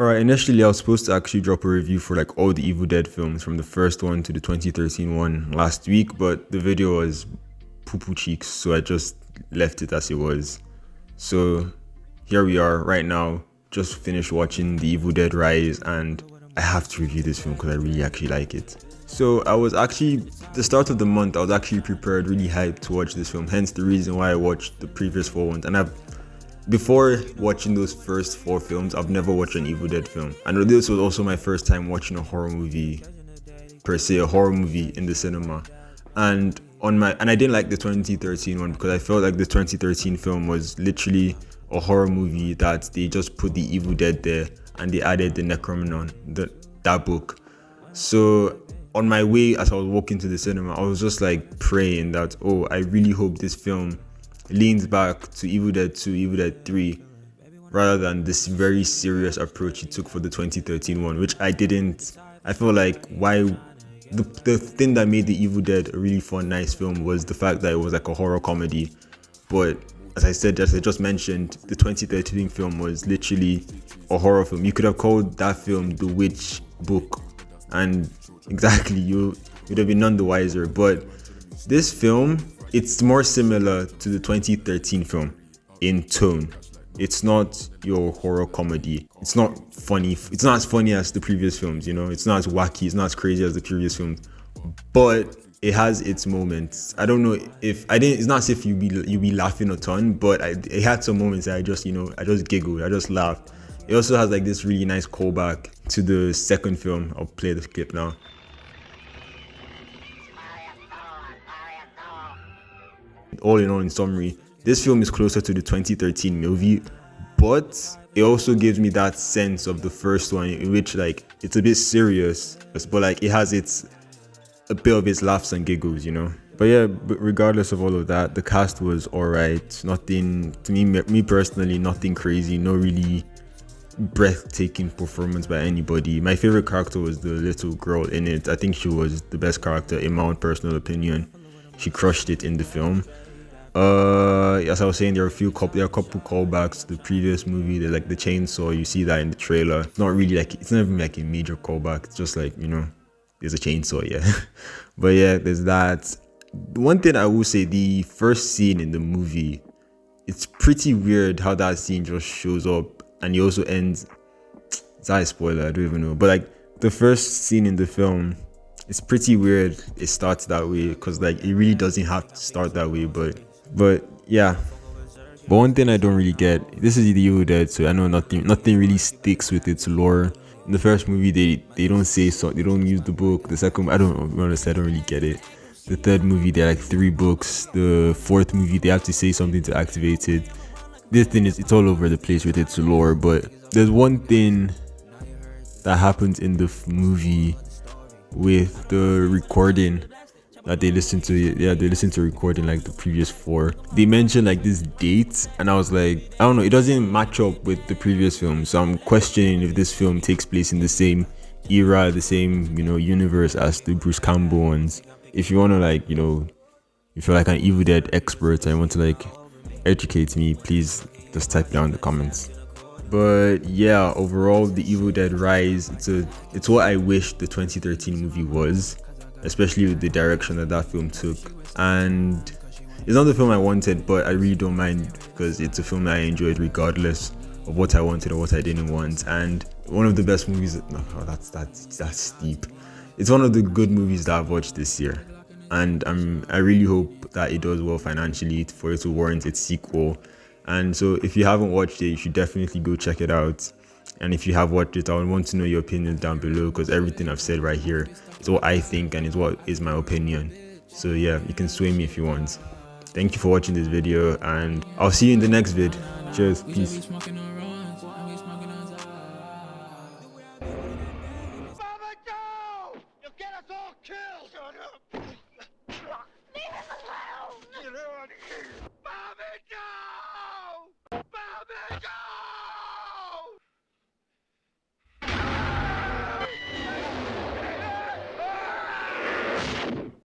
Alright, initially I was supposed to actually drop a review for like all the Evil Dead films from the first one to the 2013 one last week, but the video was poo-poo cheeks, so I just left it as it was. So here we are right now, just finished watching The Evil Dead Rise, and I have to review this film because I really actually like it. So I was actually, the start of the month, I was actually prepared, really hyped to watch this film, hence the reason why I watched the previous 4 ones. And before watching those first 4 films, I've never watched an Evil Dead film. I know this was also my first time watching a horror movie, per se, a horror movie in the cinema. And I didn't like the 2013 one because I felt like the 2013 film was literally a horror movie that they just put the Evil Dead there and they added the Necronomicon, that book. So on my way, as I was walking to the cinema, I was just like praying that, oh, I really hope this film leans back to Evil Dead 2, Evil Dead 3, rather than this very serious approach it took for the 2013 one, which I didn't. I feel like the thing that made the Evil Dead a really fun, nice film was the fact that it was like a horror comedy. But as I just mentioned, the 2013 film was literally a horror film. You could have called that film The Witch Book, and exactly, you would have been none the wiser. But this film, it's more similar to the 2013 film in tone. It's not your horror comedy. It's not funny. It's not as funny as the previous films, you know. It's not as wacky. It's not as crazy as the previous films. But it has its moments. I don't know if it's not as if you be laughing a ton, but it had some moments that I just giggled. I just laughed. It also has like this really nice callback to the second film. I'll play the clip now. All in all, in summary, this film is closer to the 2013 movie, but it also gives me that sense of the first one, in which like it's a bit serious, but like it has a bit of its laughs and giggles, you know. But yeah, regardless of all of that, the cast was alright. Nothing to me personally, nothing crazy, no really breathtaking performance by anybody. My favorite character was the little girl in it. I think she was the best character in my own personal opinion. She crushed it in the film. As I was saying, there are a couple callbacks to the previous movie. They're like the chainsaw, you see that in the trailer. It's not even like a major callback. It's just like, you know, there's a chainsaw, yeah. But yeah, there's that. One thing I will say, the first scene in the movie, it's pretty weird how that scene just shows up and it also ends. Is that a spoiler? I don't even know. But like the first scene in the film, it's pretty weird it starts that way, because like it really doesn't have to start that way, but yeah. But one thing I don't really get, this is the Evil Dead, so I know nothing really sticks with its lore. In the first movie they don't say so, they don't use the book. The second, I don't know, honestly, I don't really get it. The third movie there are like 3 books. The fourth movie they have to say something to activate it. This thing is, it's all over the place with its lore. But there's one thing that happens in the movie with the recording that they listened to. Yeah, they listened to recording like the previous 4. They mentioned like this date, and I was like, I don't know, it doesn't match up with the previous film, so I'm questioning if this film takes place in the same era, the same, you know, universe as the Bruce Campbell ones. If you want to, like, you know, if you're like an Evil Dead expert and want to like educate me, please just type down in the comments. But yeah, overall, The Evil Dead Rise, it's what I wish the 2013 movie was, especially with the direction that film took. And it's not the film I wanted, but I really don't mind because it's a film that I enjoyed regardless of what I wanted or what I didn't want. And one of the best movies, oh, that's deep. It's one of the good movies that I've watched this year, and I really hope that it does well financially for it to warrant its sequel. And so if you haven't watched it, you should definitely go check it out. And if you have watched it, I would want to know your opinions down below, because everything I've said right here is what I think and is what is my opinion. So yeah, you can sway me if you want. Thank you for watching this video, and I'll see you in the next vid. Cheers, peace. Leave him alone!